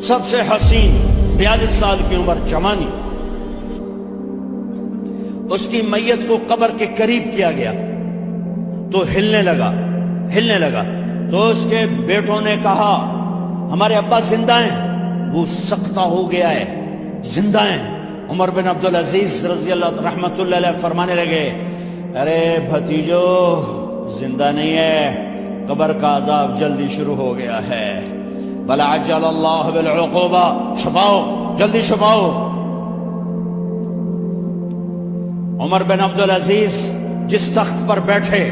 سب سے حسین 42 سال کی عمر جوانی، اس کی میت کو قبر کے قریب کیا گیا تو ہلنے لگا تو اس کے بیٹوں نے کہا ہمارے ابا زندہ ہیں، وہ سکتہ ہو گیا ہے، زندہ ہیں۔ عمر بن عبدالعزیز رضی اللہ رحمت اللہ علیہ فرمانے لگے ارے بھتیجو زندہ نہیں ہے، قبر کا عذاب جلدی شروع ہو گیا ہے، بل عجل اللہ بالعقوبہ، چھپاؤ جلدی چھپاؤ۔ عمر بن عبدالعزیز جس تخت پر بیٹھے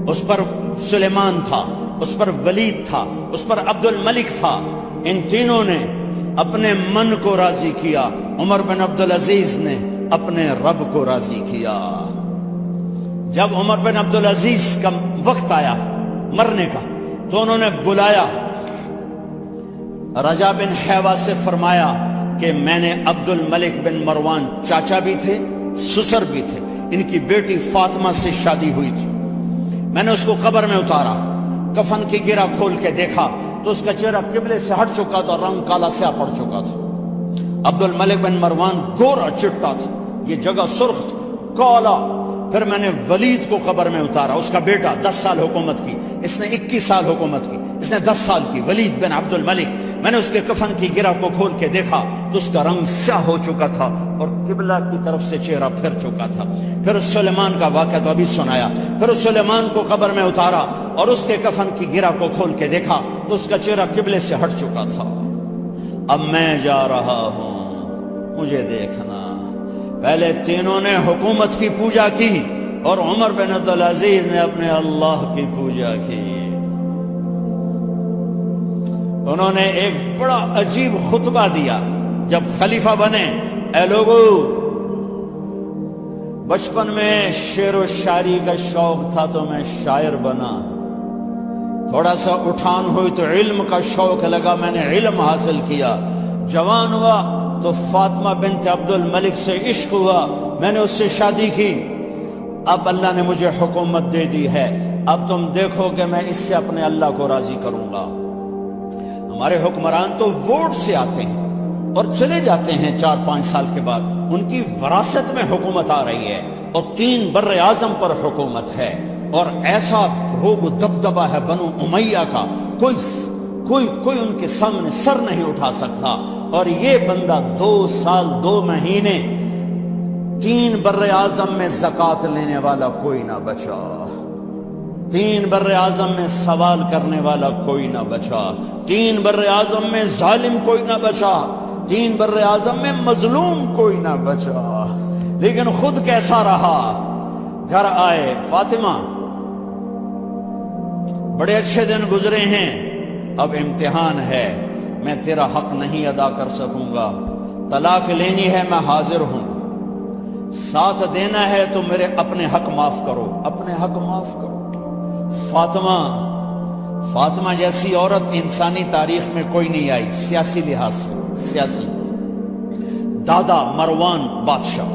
اس پر سلیمان تھا، اس پر ولید تھا، اس پر عبد الملک تھا، ان تینوں نے اپنے من کو راضی کیا، عمر بن عبدالعزیز نے اپنے رب کو راضی کیا۔ جب عمر بن عبدالعزیز کا وقت آیا مرنے کا تو انہوں نے بلایا رجا بن حیوہ سے، فرمایا کہ میں نے عبد الملک بن مروان چاچا بھی تھے سسر بھی تھے، ان کی بیٹی فاطمہ سے شادی ہوئی تھی، میں نے اس کو قبر میں اتارا، کفن کی گرہ کھول کے دیکھا تو اس کا چہرہ قبلے سے ہٹ چکا تھا، رنگ کالا سیاہ پڑ چکا تھا۔ عبد الملک بن مروان گورا چٹا تھا، یہ جگہ سرخ کالا۔ پھر میں نے ولید کو قبر میں اتارا، اس کا بیٹا 10 سال حکومت کی، اس نے 21 سال حکومت کی، اس نے 10 سال کی، ولید بن عبد الملک۔ میں نے اس کے کفن کی گرہ کو کھول کے دیکھا تو اس کا رنگ سیاہ ہو چکا تھا اور قبلہ کی طرف سے چہرہ پھر چکا تھا۔ پھر اس سلیمان کا واقعہ تو ابھی سنایا، پھر اس سلیمان کو قبر میں اتارا اور اس کے کفن کی گرہ کو کھول کے دیکھا تو اس کا چہرہ قبلے سے ہٹ چکا تھا۔ اب میں جا رہا ہوں، مجھے دیکھنا۔ پہلے تینوں نے حکومت کی پوجا کی اور عمر بن عبدالعزیز نے اپنے اللہ کی پوجا کی۔ انہوں نے ایک بڑا عجیب خطبہ دیا جب خلیفہ بنے، اے لوگو بچپن میں شعر و شاعری کا شوق تھا تو میں شاعر بنا، تھوڑا سا اٹھان ہوئی تو علم کا شوق لگا، میں نے علم حاصل کیا، جوان ہوا تو فاطمہ بنت عبد الملک سے عشق ہوا، میں نے اس سے شادی کی، اب اللہ نے مجھے حکومت دے دی ہے، اب تم دیکھو کہ میں اس سے اپنے اللہ کو راضی کروں گا۔ ہمارے حکمران تو ووٹ سے آتے ہیں اور چلے جاتے ہیں 4-5 سال کے بعد، ان کی وراثت میں حکومت آ رہی ہے اور 3 بر اعظم پر حکومت ہے اور ایسا روب و دبدبہ ہے بنو امیہ کا، کوئی ان کے سامنے سر نہیں اٹھا سکتا، اور یہ بندہ 2 سال 2 مہینے 3 بر اعظم میں زکوٰۃ لینے والا کوئی نہ بچا، 3 بر اعظم میں سوال کرنے والا کوئی نہ بچا، 3 بر اعظم میں ظالم کوئی نہ بچا، 3 بر اعظم میں مظلوم کوئی نہ بچا، لیکن خود کیسا رہا؟ گھر آئے، فاطمہ بڑے اچھے دن گزرے ہیں، اب امتحان ہے، میں تیرا حق نہیں ادا کر سکوں گا، طلاق لینی ہے میں حاضر ہوں، ساتھ دینا ہے تو میرے اپنے حق معاف کرو، اپنے حق معاف کرو۔ فاطمہ جیسی عورت انسانی تاریخ میں کوئی نہیں آئی، سیاسی لحاظ سے، سیاسی، دادا مروان بادشاہ،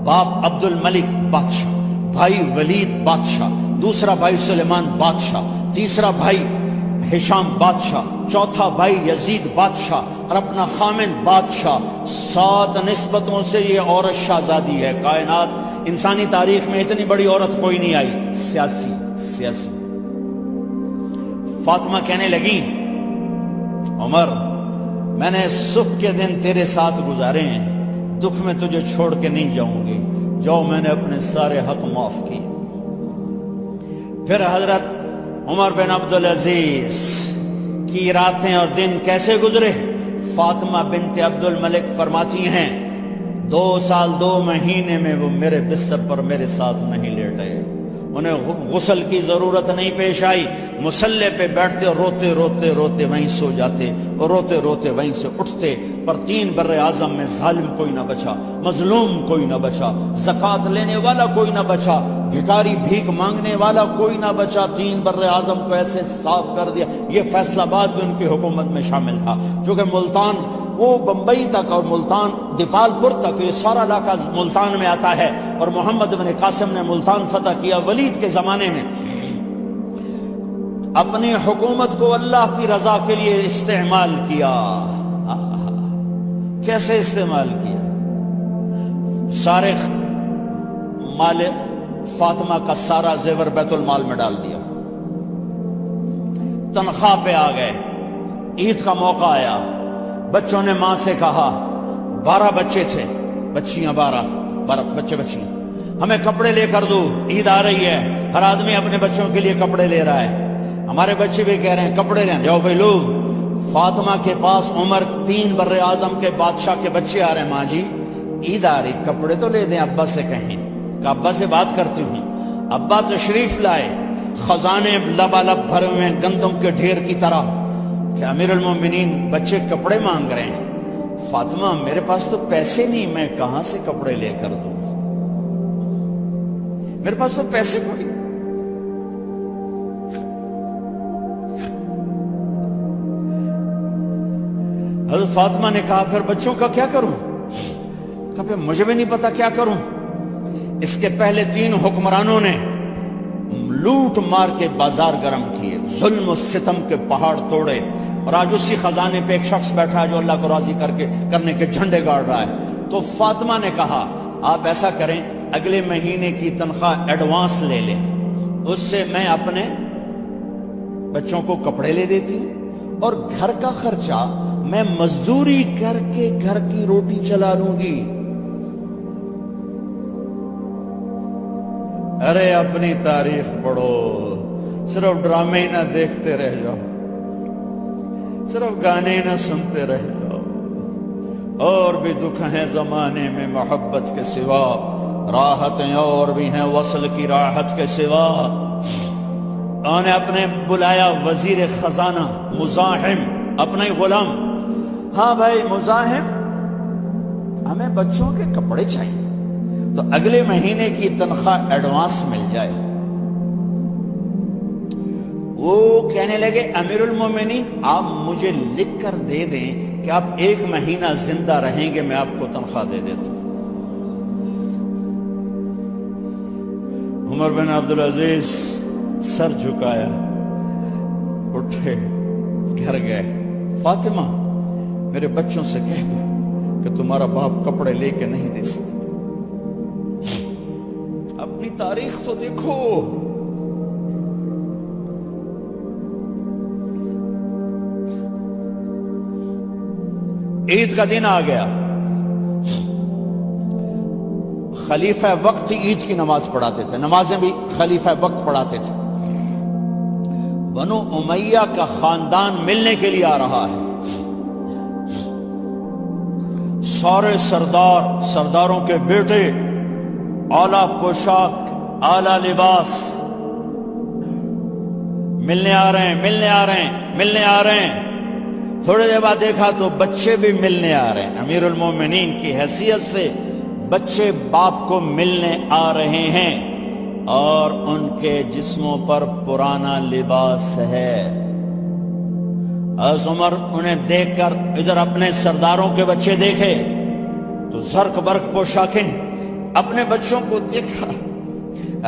باپ عبد الملک بادشاہ، بھائی ولید بادشاہ، دوسرا بھائی سلیمان بادشاہ، تیسرا بھائی ہشام بادشاہ، چوتھا بھائی یزید بادشاہ اور اپنا خامن بادشاہ، 7 نسبتوں سے یہ عورت شہزادی ہے۔ کائنات انسانی تاریخ میں اتنی بڑی عورت کوئی نہیں آئی، سیاسی۔ فاطمہ کہنے لگی عمر میں نے سکھ کے دن تیرے ساتھ گزارے ہیں، دکھ میں تجھے چھوڑ کے نہیں جاؤں گی، جاؤ میں نے اپنے سارے حق معاف کیے۔ پھر حضرت عمر بن عبدالعزیز کی راتیں اور دن کیسے گزرے؟ فاطمہ بنت عبد الملک فرماتی ہیں 2 سال 2 مہینے میں وہ میرے بستر پر میرے ساتھ نہیں لیٹے، انہیں غسل کی ضرورت نہیں پیش آئی، مصلے پہ بیٹھتے اور روتے روتے روتے وہیں سو جاتے اور روتے روتے وہیں سے اٹھتے، پر 3 بر اعظم میں ظالم کوئی نہ بچا، مظلوم کوئی نہ بچا، زکوٰۃ لینے والا کوئی نہ بچا، بھکاری بھیک مانگنے والا کوئی نہ بچا، 3 بر اعظم کو ایسے صاف کر دیا۔ یہ فیصل آباد بھی ان کی حکومت میں شامل تھا، چونکہ ملتان وہ بمبئی تک اور ملتان دیپال پور تک یہ سارا علاقہ ملتان میں آتا ہے، اور محمد بن قاسم نے ملتان فتح کیا ولید کے زمانے میں۔ اپنی حکومت کو اللہ کی رضا کے لیے استعمال کیا۔ کیسے استعمال کیا؟ سارے مال فاطمہ کا سارا زیور بیت المال میں ڈال دیا، تنخواہ پہ آ گئے، عید کا موقع آیا، بچوں نے ماں سے کہا 12 بچے تھے، بچیاں 12 بچے بچیاں، ہمیں کپڑے لے کر دو، عید آ رہی ہے، ہر آدمی اپنے بچوں کے لیے کپڑے لے رہا ہے، ہمارے بچے بھی کہہ رہے ہیں کپڑے لیں، جاؤ بھائی لو۔ فاطمہ کے پاس عمر 3 بر اعظم کے بادشاہ کے بچے آ رہے ہیں، ماں جی عید آ رہی، کپڑے تو لے دیں، ابا سے کہیں کہ ابا سے بات کرتی ہوں۔ ابا تشریف لائے، خزانے لبالب بھرے ہوئے ہیں گندم کے ڈھیر کی طرح، کہ امیر المومنین بچے کپڑے مانگ رہے ہیں۔ فاطمہ میرے پاس تو پیسے نہیں، میں کہاں سے کپڑے لے کر دوں، میرے پاس تو پیسے کوئی۔ حضرت فاطمہ نے کہا پھر بچوں کا کیا کروں؟ کہا پھر مجھے بھی نہیں پتا کیا کروں۔ اس کے پہلے 3 حکمرانوں نے لوٹ مار کے بازار گرم کیے، ظلم و ستم کے پہاڑ توڑے، اور آج اسی خزانے پہ ایک شخص بیٹھا ہے جو اللہ کو راضی کرنے کے جھنڈے گاڑ رہا ہے۔ تو فاطمہ نے کہا آپ ایسا کریں، اگلے مہینے کی تنخواہ ایڈوانس لے لیں، اس سے میں اپنے بچوں کو کپڑے لے دیتی ہوں، اور گھر کا خرچہ میں مزدوری کر کے گھر کی روٹی چلا لوں گی۔ ارے اپنی تاریخ پڑھو، صرف ڈرامے نہ دیکھتے رہ جاؤ، صرف گانے نہ سنتے رہ جاؤ، اور بھی دکھ ہیں زمانے میں محبت کے سوا، راحتیں اور بھی ہیں وصل کی راحت کے سوا۔ انہوں نے اپنے بلایا وزیر خزانہ مزاحم، اپنا ہی غلام، ہاں بھائی مزاحم ہمیں بچوں کے کپڑے چاہیے، تو اگلے مہینے کی تنخواہ ایڈوانس مل جائے۔ وہ کہنے لگے امیر المومنین آپ مجھے لکھ کر دے دیں کہ آپ 1 مہینہ زندہ رہیں گے، میں آپ کو تنخواہ دے دیتا ہوں۔ عمر بن عبدالعزیز سر جھکایا، اٹھے، گھر گئے، فاطمہ میرے بچوں سے کہہ دو کہ تمہارا باپ کپڑے لے کے نہیں دے سکتا۔ اپنی تاریخ تو دیکھو، عید کا دن آ گیا، خلیفہ وقت عید کی نماز پڑھاتے تھے، نمازیں بھی خلیفہ وقت پڑھاتے تھے۔ بنو امیہ کا خاندان ملنے کے لیے آ رہا ہے، سارے سرداروں کے بیٹے اعلیٰ پوشاک، اعلیٰ لباس، ملنے آ رہے ہیں۔ تھوڑے دیر بعد دیکھا تو بچے بھی ملنے آ رہے ہیں، امیر المومنین کی حیثیت سے بچے باپ کو ملنے آ رہے ہیں، اور ان کے جسموں پر پرانا لباس ہے۔ حضرت عمر انہیں دیکھ کر ادھر اپنے سرداروں کے بچے دیکھے تو زرق برق پوشاکیں، اپنے بچوں کو دیکھا۔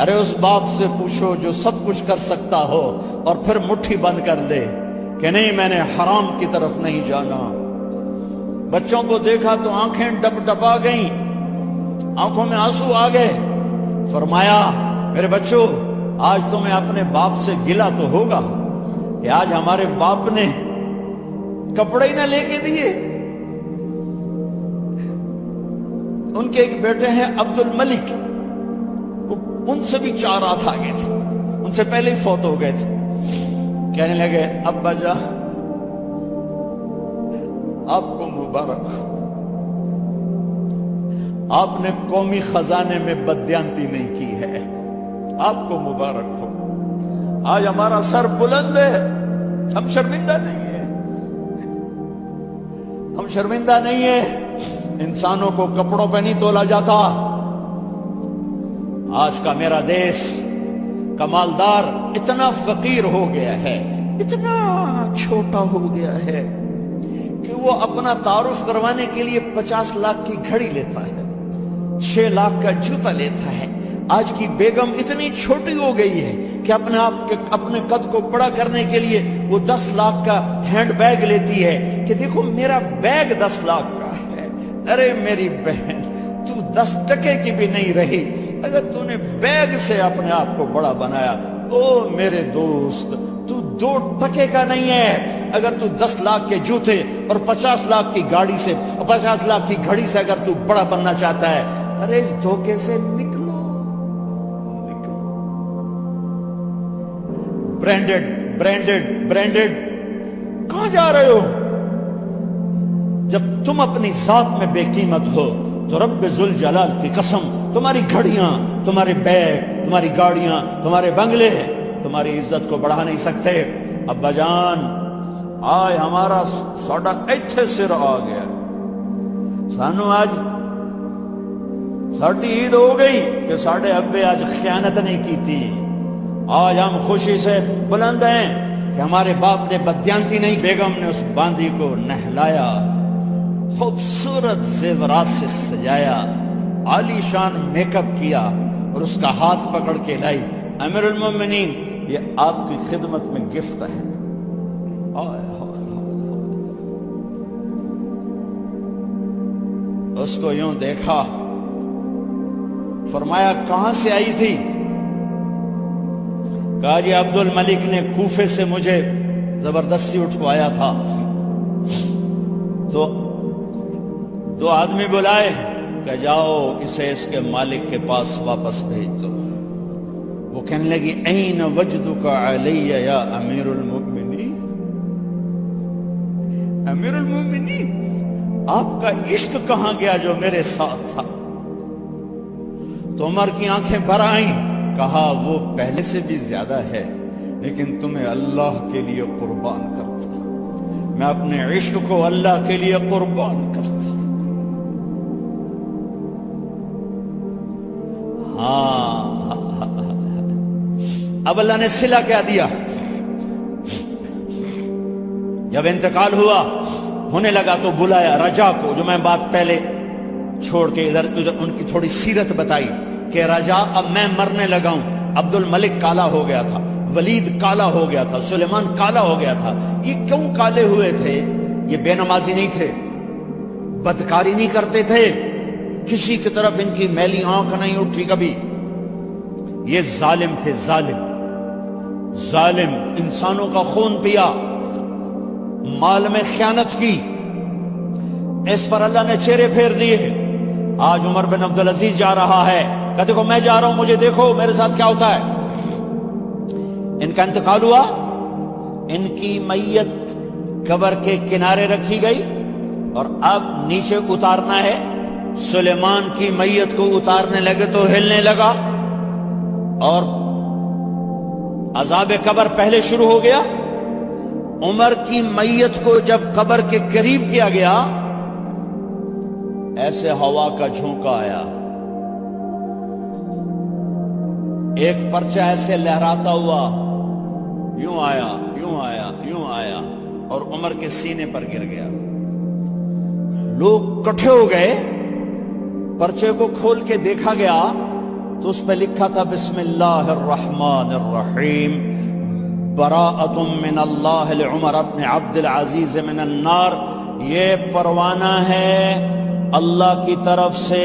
ارے اس باپ سے پوچھو جو سب کچھ کر سکتا ہو اور پھر مٹھی بند کر دے کہ نہیں میں نے حرام کی طرف نہیں جانا۔ بچوں کو دیکھا تو آنکھیں ڈب ڈبا گئیں، آنکھوں میں آنسو آ گئے۔ فرمایا میرے بچوں آج تمہیں اپنے باپ سے گلہ تو ہوگا کہ آج ہمارے باپ نے کپڑے ہی نہ لے کے دیے۔ ان کے ایک بیٹے ہیں عبد الملک، ان سے بھی 4 ہاتھ آگے تھے، ان سے پہلے ہی فوت ہو گئے تھے۔ کہنے لگے ابا جان آپ کو مبارک ہو، آپ نے قومی خزانے میں بددیانتی نہیں کی ہے، آپ کو مبارک ہو۔ آج ہمارا سر بلند ہے، ہم شرمندہ نہیں ہیں، ہم شرمندہ نہیں ہیں۔ انسانوں کو کپڑوں پہ نہیں تولا جاتا۔ آج کا میرا دیس کا مالدار اتنا فقیر ہو گیا ہے، اتنا چھوٹا ہو گیا ہے کہ وہ اپنا تعارف کروانے کے لیے 50 لاکھ کی گھڑی لیتا ہے، 6 لاکھ کا جوتا لیتا ہے۔ آج کی بیگم اتنی چھوٹی ہو گئی ہے کہ اپنے قد کو بڑا کرنے کے لیے وہ 10 لاکھ کا ہینڈ بیگ لیتی ہے کہ دیکھو میرا بیگ 10 لاکھ کا ہے، ارے میری بہن، تو 10 ٹکے کی بھی نہیں رہی، اگر تو نے بیگ سے اپنے آپ کو بڑا بنایا، او میرے دوست تو 2 ٹکے کا نہیں ہے۔ اگر تو 10 لاکھ کے جوتے اور 50 لاکھ کی گاڑی سے اور 50 لاکھ کی گھڑی سے اگر تو بڑا بننا چاہتا ہے، ارے اس دھوکے سے نکلو، نکلو۔ برینڈڈ برینڈڈ برینڈڈ، کہاں جا رہے ہو؟ جب تم اپنی ذات میں بے قیمت ہو تو رب ذوالجلال کی قسم، تمہاری گھڑیاں، تمہارے بیگ، تمہاری گاڑیاں، تمہارے بنگلے تمہاری عزت کو بڑھا نہیں سکتے۔ ابا جان، آج ہمارا ساڈا ایتھے سر آ گیا، سانو آج ساڈی عید ہو گئی کہ ساڈے ابے آج خیانت نہیں کی تھی۔ آج ہم خوشی سے بلند ہیں کہ ہمارے باپ نے بدیانتی نہیں، بیگم نے اس باندی کو نہلایا، خوبصورت زیورات سے سجایا، عالی شان میک اپ کیا اور اس کا ہاتھ پکڑ کے لائی، امیر المومنین یہ آپ کی خدمت میں گفٹ ہے۔ اس کو یوں دیکھا، فرمایا کہاں سے آئی تھی؟ کہا جی عبد الملک نے کوفے سے مجھے زبردستی اٹھوایا تھا، تو 2 آدمی بلائے کہ جاؤ اسے اس کے مالک کے پاس واپس بھیج دو۔ وہ کہنے لگی این وجدک علی یا امیر المؤمنین، امیر المؤمنین آپ کا عشق کہاں گیا جو میرے ساتھ تھا؟ تو عمر کی آنکھیں بھر آئیں، کہا وہ پہلے سے بھی زیادہ ہے، لیکن تمہیں اللہ کے لیے قربان کرتا، میں اپنے عشق کو اللہ کے لیے قربان کرتا۔ ہاں، اب اللہ نے صلہ کیا دیا؟ جب انتقال ہوا ہونے لگا تو بلایا رجا کو، جو میں بات پہلے چھوڑ کے ادھر ان کی تھوڑی سیرت بتائی کہ رجا اب میں مرنے لگا ہوں، عبد الملک کالا ہو گیا تھا، ولید کالا ہو گیا تھا، سلیمان کالا ہو گیا تھا۔ یہ کیوں کالے ہوئے تھے؟ یہ بے نمازی نہیں تھے، بدکاری نہیں کرتے تھے، کسی کی طرف ان کی میلی آنکھ نہیں اٹھی کبھی، یہ ظالم تھے، ظالم ظالم، انسانوں کا خون پیا، مال میں خیانت کی، اس پر اللہ نے چہرے پھیر دیے۔ آج عمر بن عبدالعزیز جا رہا ہے، کہ دیکھو میں جا رہا ہوں، مجھے دیکھو میرے ساتھ کیا ہوتا ہے۔ ان کا انتقال ہوا، ان کی میت قبر کے کنارے رکھی گئی اور اب نیچے اتارنا ہے۔ سلیمان کی میت کو اتارنے لگے تو ہلنے لگا اور عذاب قبر پہلے شروع ہو گیا۔ عمر کی میت کو جب قبر کے قریب کیا گیا، ایسے ہوا کا جھونکا آیا، ایک پرچہ ایسے لہراتا ہوا یوں آیا، یوں آیا، یوں آیا اور عمر کے سینے پر گر گیا۔ لوگ کٹھے ہو گئے، پرچے کو کھول کے دیکھا گیا تو اس پہ لکھا تھا بسم اللہ الرحمن الرحیم، براءۃ من اللہ لعمر بن عبد العزیز من النار۔ یہ پروانہ ہے اللہ کی طرف سے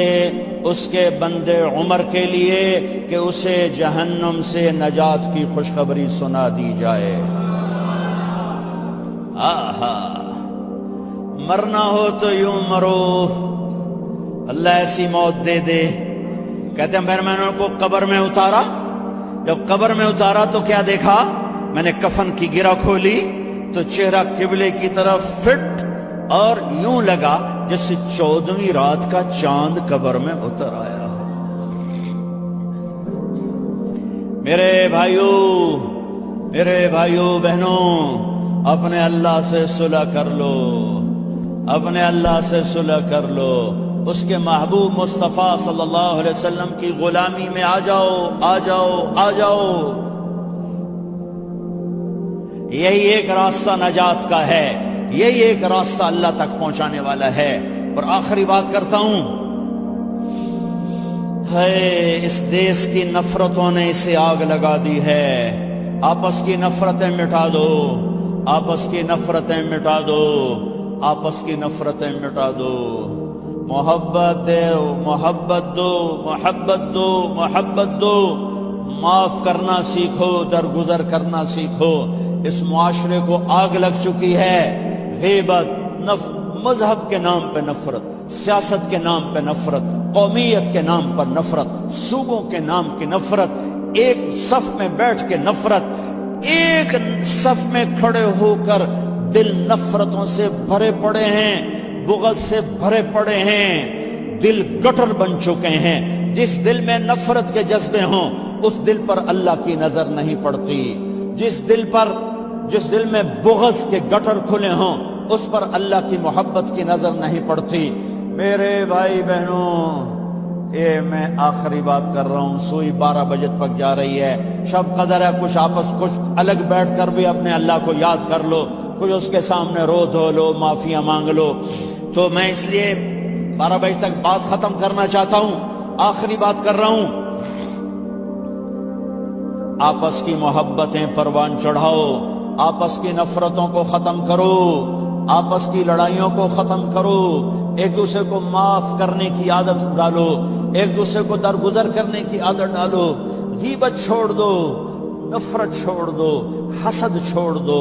اس کے بندے عمر کے لیے کہ اسے جہنم سے نجات کی خوشخبری سنا دی جائے۔ آہا، مرنا ہو تو یوں مرو، اللہ ایسی موت دے دے۔ کہتے ہیں پھر میں نے ان کو قبر میں اتارا، جب قبر میں اتارا تو کیا دیکھا؟ میں نے کفن کی گرہ کھولی تو چہرہ قبلے کی طرف فٹ اور یوں لگا جیسے 14ویں رات کا چاند قبر میں اتر آیا۔ میرے بھائیوں بہنوں، اپنے اللہ سے صلح کر لو، اپنے اللہ سے صلح کر لو، اس کے محبوب مصطفیٰ صلی اللہ علیہ وسلم کی غلامی میں آ جاؤ، آ جاؤ، آ جاؤ۔ یہی ایک راستہ نجات کا ہے، یہی ایک راستہ اللہ تک پہنچانے والا ہے۔ اور آخری بات کرتا ہوں، ہے اس دیس کی نفرتوں نے اسے آگ لگا دی ہے۔ آپس کی نفرتیں مٹا دو، آپس کی نفرتیں مٹا دو، آپس کی نفرتیں مٹا دو۔ محبت دو، محبت دو، محبت دو، محبت دو، معاف کرنا سیکھو، درگزر کرنا سیکھو۔ اس معاشرے کو آگ لگ چکی ہے، غیبت، مذہب کے نام پہ نفرت، سیاست کے نام پہ نفرت، قومیت کے نام پر نفرت، صوبوں کے نام کی نفرت، ایک صف میں بیٹھ کے نفرت، ایک صف میں کھڑے ہو کر دل نفرتوں سے بھرے پڑے ہیں، بغض سے بھرے پڑے ہیں، دل گٹر بن چکے ہیں۔ جس دل میں نفرت کے جذبے ہوں اس دل پر اللہ کی نظر نہیں پڑتی، جس دل میں بغض کے گٹر کھلے ہوں اس پر اللہ کی محبت کی نظر نہیں پڑتی۔ میرے بھائی بہنوں، یہ میں آخری بات کر رہا ہوں، سوئی 12 بجے تک جا رہی ہے، شب قدر ہے، کچھ الگ بیٹھ کر بھی اپنے اللہ کو یاد کر لو، کوئی اس کے سامنے رو دھو لو، معافیاں مانگ لو۔ تو میں اس لیے 12 بجے تک بات ختم کرنا چاہتا ہوں، آخری بات کر رہا ہوں۔ آپس کی محبتیں پروان چڑھاؤ، آپس کی نفرتوں کو ختم کرو، آپس کی لڑائیوں کو ختم کرو، ایک دوسرے کو معاف کرنے کی عادت ڈالو، ایک دوسرے کو درگزر کرنے کی عادت ڈالو، غیبت چھوڑ دو، نفرت چھوڑ دو، حسد چھوڑ دو،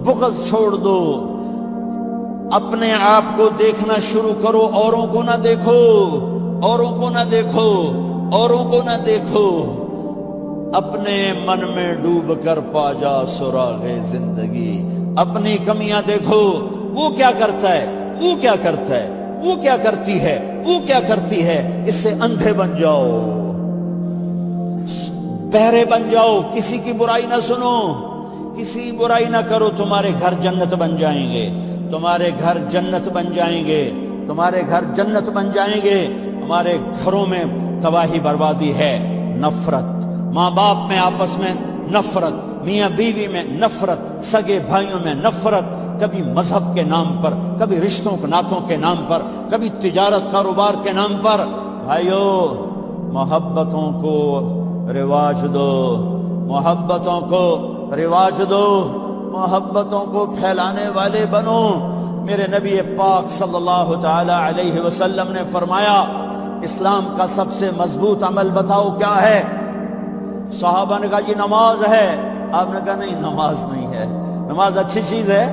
بغض چھوڑ دو، اپنے آپ کو دیکھنا شروع کرو، اوروں کو نہ دیکھو، اوروں کو نہ دیکھو، اوروں کو نہ دیکھو، اپنے من میں ڈوب کر پا جا سراغ زندگی، اپنی کمیاں دیکھو، وہ کیا کرتا ہے، وہ کیا کرتا ہے، وہ کیا کرتی ہے، وہ کیا کرتی ہے، اس سے اندھے بن جاؤ، بہرے بن جاؤ، کسی کی برائی نہ سنو، کسی برائی نہ کرو، تمہارے گھر جنت بن جائیں گے، تمہارے گھر جنت بن جائیں گے، تمہارے گھر جنت بن جائیں گے۔ ہمارے گھروں میں تباہی بربادی ہے، نفرت، ماں باپ میں آپس میں نفرت، میاں بیوی میں نفرت، سگے بھائیوں میں نفرت، کبھی مذہب کے نام پر، کبھی رشتوں ناتوں کے نام پر، کبھی تجارت کاروبار کے نام پر۔ بھائیو، محبتوں کو رواج دو، محبتوں کو رواج دو، محبتوں کو پھیلانے والے بنو۔ میرے نبی پاک صلی اللہ تعالی علیہ وسلم نے فرمایا، اسلام کا سب سے مضبوط عمل بتاؤ کیا ہے؟ صحابہ نے کہا جی نماز ہے۔ آپ نے کہا نہیں، نماز نہیں ہے، نماز اچھی چیز ہے،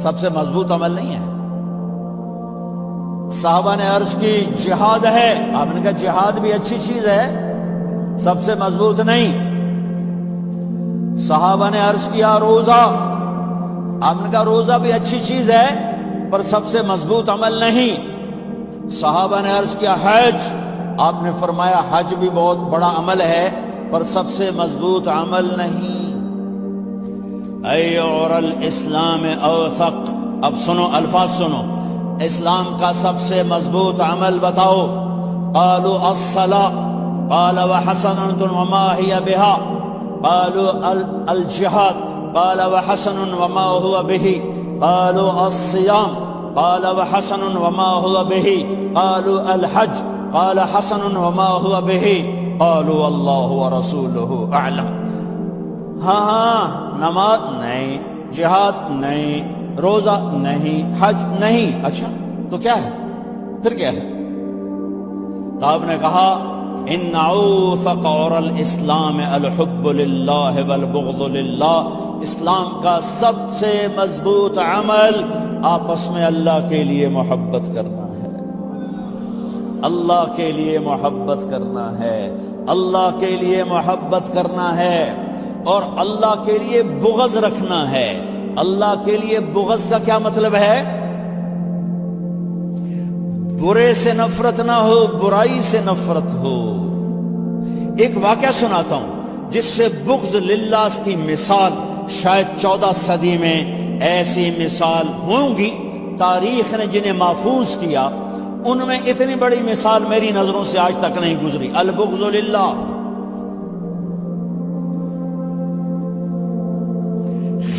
سب سے مضبوط عمل نہیں ہے۔ صحابہ نے عرض کی جہاد ہے، آپ نے کہا جہاد بھی اچھی چیز ہے، سب سے مضبوط نہیں۔ صحابہ نے عرض کیا روزہ، آپ نے کہا روزہ بھی اچھی چیز ہے پر سب سے مضبوط عمل نہیں۔ صحابہ نے عرض کیا حج، آپ نے فرمایا حج بھی بہت بڑا عمل ہے پر سب سے مضبوط عمل نہیں۔ ایعر الاسلام اوثق، اب سنو الفاظ سنو، اسلام کا سب سے مضبوط عمل بتاؤ۔ قالوا الصلاۃ، قال وحسن وما هي بها، قالوا الجهاد، قال وحسن وما هو به، قالوا الصيام، قال وحسن وما هو به، قالوا الحج، قال حسن وما هو به، قالوا اللہ ورسولہ اعلم۔ ہاں، نماز نہیں، جہاد نہیں، روزہ نہیں، حج نہیں، اچھا تو کیا ہے؟ پھر کیا ہے؟ تو آپ نے کہا ان اوثق اور الاسلام الحب للہ والبغض للہ، اسلام کا سب سے مضبوط عمل آپس میں اللہ کے لیے محبت کرنا ہے، اللہ کے لیے محبت کرنا ہے، اللہ کے لیے محبت کرنا ہے، اور اللہ کے لیے بغض رکھنا ہے۔ اللہ کے لیے بغض کا کیا مطلب ہے؟ برے سے نفرت نہ ہو، برائی سے نفرت ہو۔ ایک واقعہ سناتا ہوں جس سے بغض للہ کی مثال شاید 14 صدی میں ایسی مثال ہوں گی، تاریخ نے جنہیں محفوظ کیا ان میں اتنی بڑی مثال میری نظروں سے آج تک نہیں گزری۔ البغض للہ۔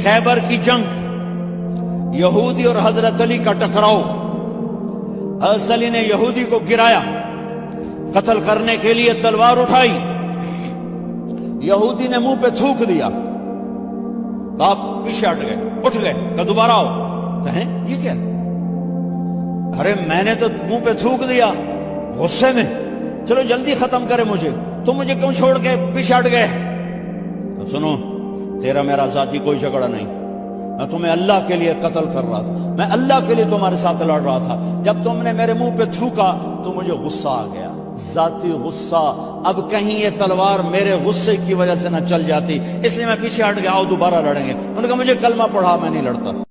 خیبر کی جنگ، یہودی اور حضرت علی کا ٹکراؤ، حضرت علی نے یہودی کو گرایا، قتل کرنے کے لیے تلوار اٹھائی، یہودی نے منہ پہ تھوک دیا، آپ پیچھے ہٹ گئے، اٹھ گئے کہ دوبارہ آؤ، کہیں یہ کیا؟ ارے میں نے تو منہ پہ تھوک دیا غصے میں، چلو جلدی ختم کرے مجھے، تم مجھے کیوں چھوڑ کے پیچھے ہٹ گئے؟ تو سنو، تیرا میرا ذاتی کوئی جھگڑا نہیں، میں تمہیں اللہ کے لیے قتل کر رہا تھا، میں اللہ کے لیے تمہارے ساتھ لڑ رہا تھا، جب تم نے میرے منہ پہ تھوکا تو مجھے غصہ آ گیا، ذاتی غصہ۔ اب کہیں یہ تلوار میرے غصے کی وجہ سے نہ چل جاتی، اس لیے میں پیچھے ہٹ گیا، آؤ دوبارہ لڑیں گے۔ انہوں نے کہا مجھے کلمہ پڑھا، میں نہیں لڑتا۔